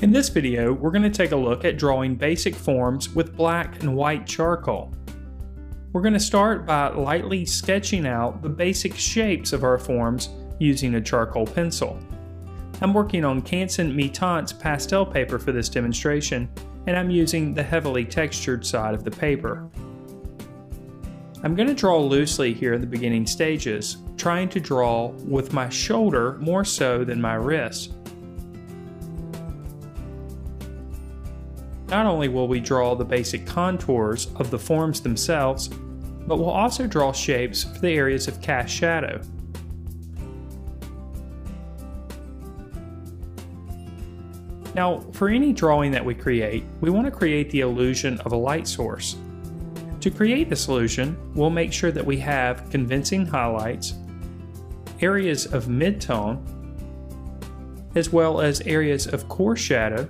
In this video, we're going to take a look at drawing basic forms with black and white charcoal. We're going to start by lightly sketching out the basic shapes of our forms using a charcoal pencil. I'm working on Canson Mi-Teinte's pastel paper for this demonstration, and I'm using the heavily textured side of the paper. I'm going to draw loosely here in the beginning stages, trying to draw with my shoulder more so than my wrist. Not only will we draw the basic contours of the forms themselves, but we'll also draw shapes for the areas of cast shadow. Now, for any drawing that we create, we want to create the illusion of a light source. To create this illusion, we'll make sure that we have convincing highlights, areas of midtone, as well as areas of coarse shadow,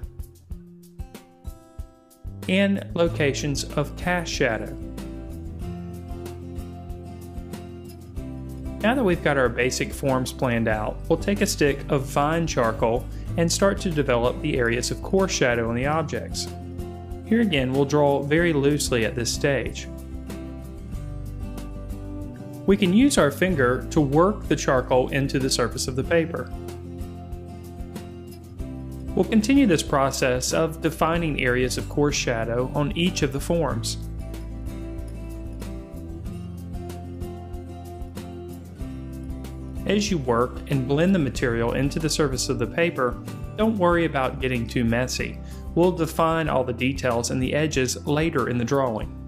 and locations of cast shadow. Now that we've got our basic forms planned out, we'll take a stick of vine charcoal and start to develop the areas of coarse shadow on the objects. Here again, we'll draw very loosely at this stage. We can use our finger to work the charcoal into the surface of the paper. We'll continue this process of defining areas of coarse shadow on each of the forms. As you work and blend the material into the surface of the paper, don't worry about getting too messy. We'll define all the details and the edges later in the drawing.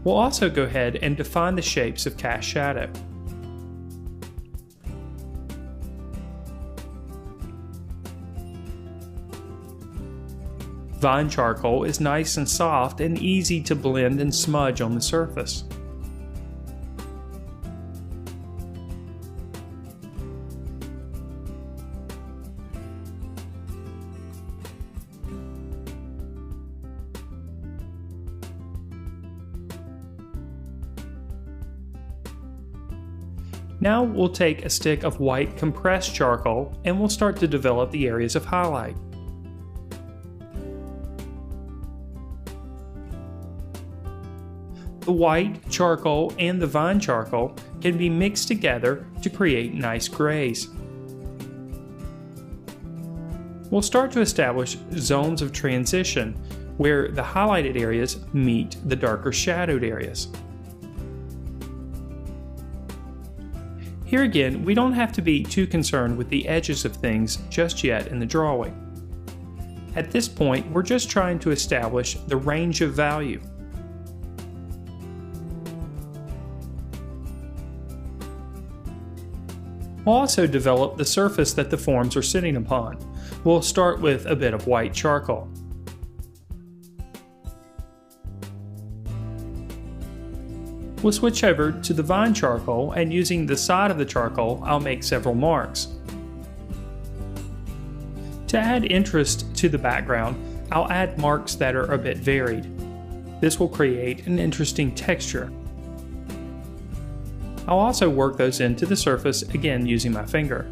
We'll also go ahead and define the shapes of cast shadow. Vine charcoal is nice and soft and easy to blend and smudge on the surface. Now we'll take a stick of white compressed charcoal and we'll start to develop the areas of highlight. The white charcoal and the vine charcoal can be mixed together to create nice grays. We'll start to establish zones of transition where the highlighted areas meet the darker shadowed areas. Here again, we don't have to be too concerned with the edges of things just yet in the drawing. At this point, we're just trying to establish the range of value. We'll also develop the surface that the forms are sitting upon. We'll start with a bit of white charcoal. We'll switch over to the vine charcoal, and using the side of the charcoal, I'll make several marks. To add interest to the background, I'll add marks that are a bit varied. This will create an interesting texture. I'll also work those into the surface, again using my finger.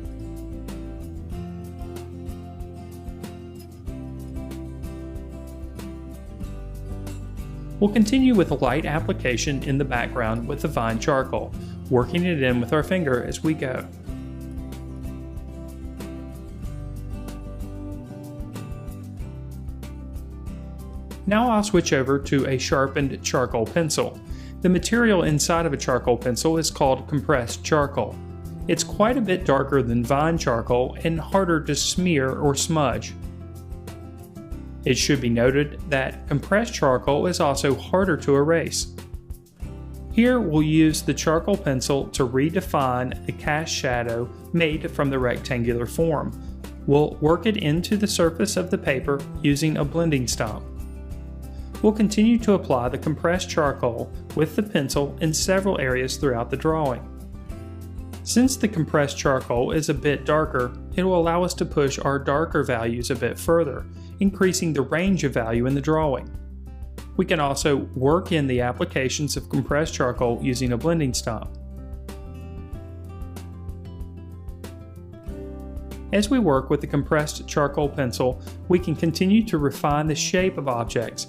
We'll continue with a light application in the background with the vine charcoal, working it in with our finger as we go. Now I'll switch over to a sharpened charcoal pencil. The material inside of a charcoal pencil is called compressed charcoal. It's quite a bit darker than vine charcoal and harder to smear or smudge. It should be noted that compressed charcoal is also harder to erase. Here we'll use the charcoal pencil to redefine the cast shadow made from the rectangular form. We'll work it into the surface of the paper using a blending stomp. We'll continue to apply the compressed charcoal with the pencil in several areas throughout the drawing. Since the compressed charcoal is a bit darker, it will allow us to push our darker values a bit further, increasing the range of value in the drawing. We can also work in the applications of compressed charcoal using a blending stomp. As we work with the compressed charcoal pencil, we can continue to refine the shape of objects.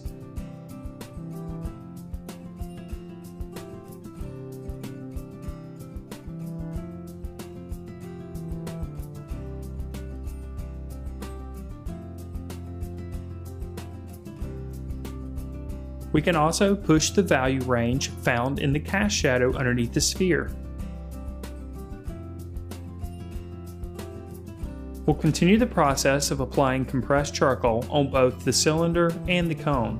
We can also push the value range found in the cast shadow underneath the sphere. We'll continue the process of applying compressed charcoal on both the cylinder and the cone.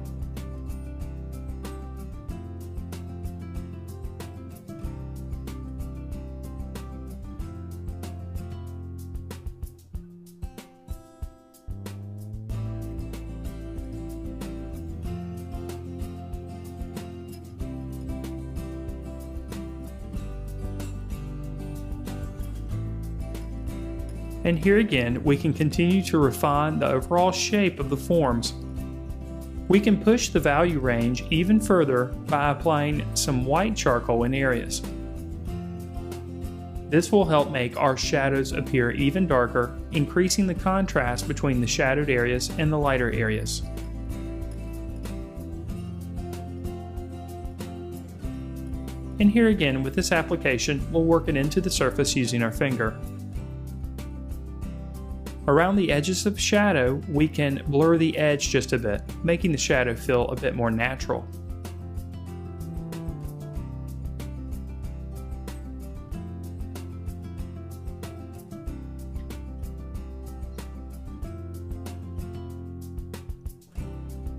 And here again, we can continue to refine the overall shape of the forms. We can push the value range even further by applying some white charcoal in areas. This will help make our shadows appear even darker, increasing the contrast between the shadowed areas and the lighter areas. And here again, with this application, we'll work it into the surface using our finger. Around the edges of shadow, we can blur the edge just a bit, making the shadow feel a bit more natural.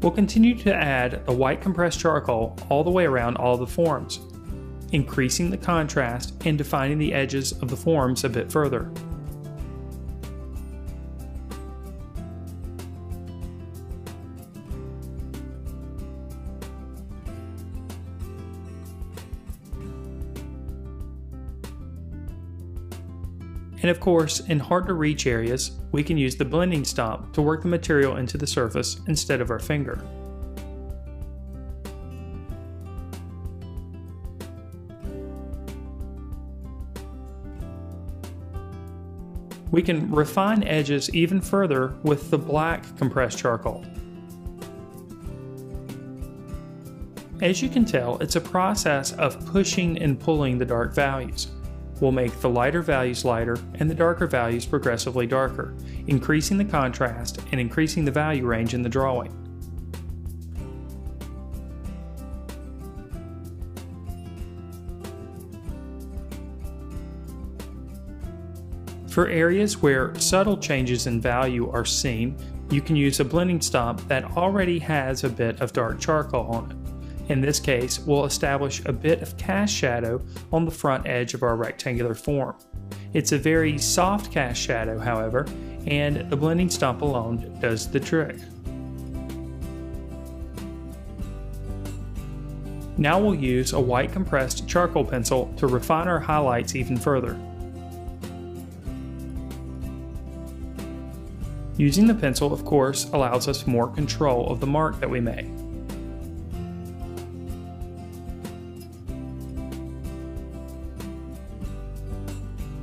We'll continue to add the white compressed charcoal all the way around all the forms, increasing the contrast and defining the edges of the forms a bit further. And of course, in hard-to-reach areas, we can use the blending stomp to work the material into the surface instead of our finger. We can refine edges even further with the black compressed charcoal. As you can tell, it's a process of pushing and pulling the dark values. We'll make the lighter values lighter and the darker values progressively darker, increasing the contrast and increasing the value range in the drawing. For areas where subtle changes in value are seen, you can use a blending stomp that already has a bit of dark charcoal on it. In this case, we'll establish a bit of cast shadow on the front edge of our rectangular form. It's a very soft cast shadow, however, and the blending stomp alone does the trick. Now we'll use a white compressed charcoal pencil to refine our highlights even further. Using the pencil, of course, allows us more control of the mark that we make.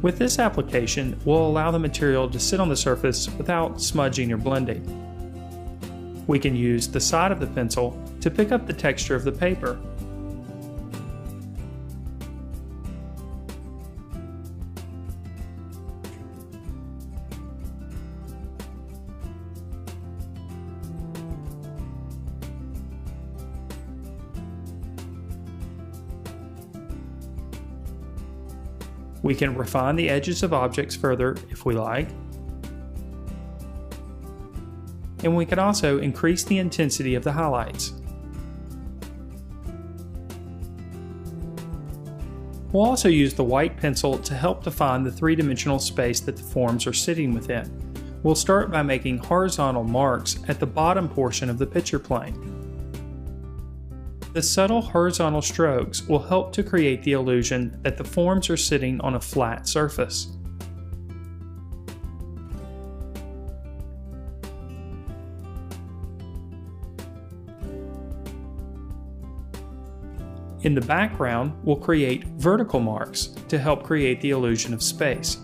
With this application, we'll allow the material to sit on the surface without smudging or blending. We can use the side of the pencil to pick up the texture of the paper. We can refine the edges of objects further if we like. And we can also increase the intensity of the highlights. We'll also use the white pencil to help define the three-dimensional space that the forms are sitting within. We'll start by making horizontal marks at the bottom portion of the picture plane. The subtle horizontal strokes will help to create the illusion that the forms are sitting on a flat surface. In the background, we'll create vertical marks to help create the illusion of space.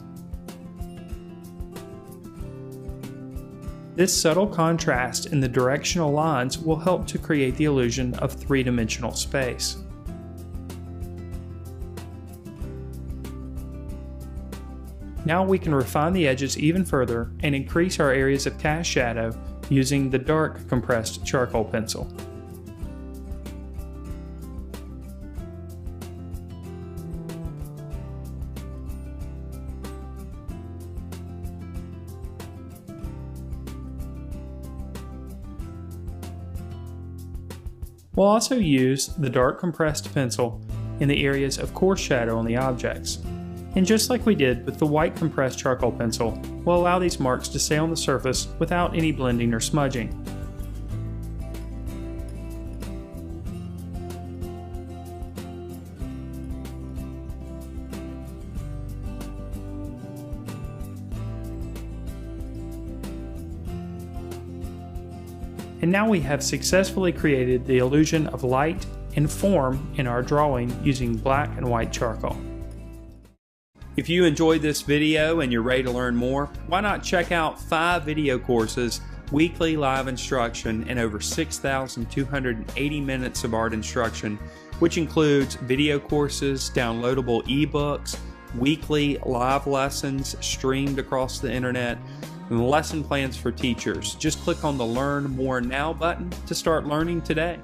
This subtle contrast in the directional lines will help to create the illusion of three-dimensional space. Now we can refine the edges even further and increase our areas of cast shadow using the dark compressed charcoal pencil. We'll also use the dark compressed pencil in the areas of coarse shadow on the objects. And just like we did with the white compressed charcoal pencil, we'll allow these marks to stay on the surface without any blending or smudging. And now we have successfully created the illusion of light and form in our drawing using black and white charcoal. If you enjoyed this video and you're ready to learn more, why not check out 5 video courses, weekly live instruction, and over 6,280 minutes of art instruction, which includes video courses, downloadable ebooks, weekly live lessons streamed across the internet, and lesson plans for teachers. Just click on the Learn More Now button to start learning today.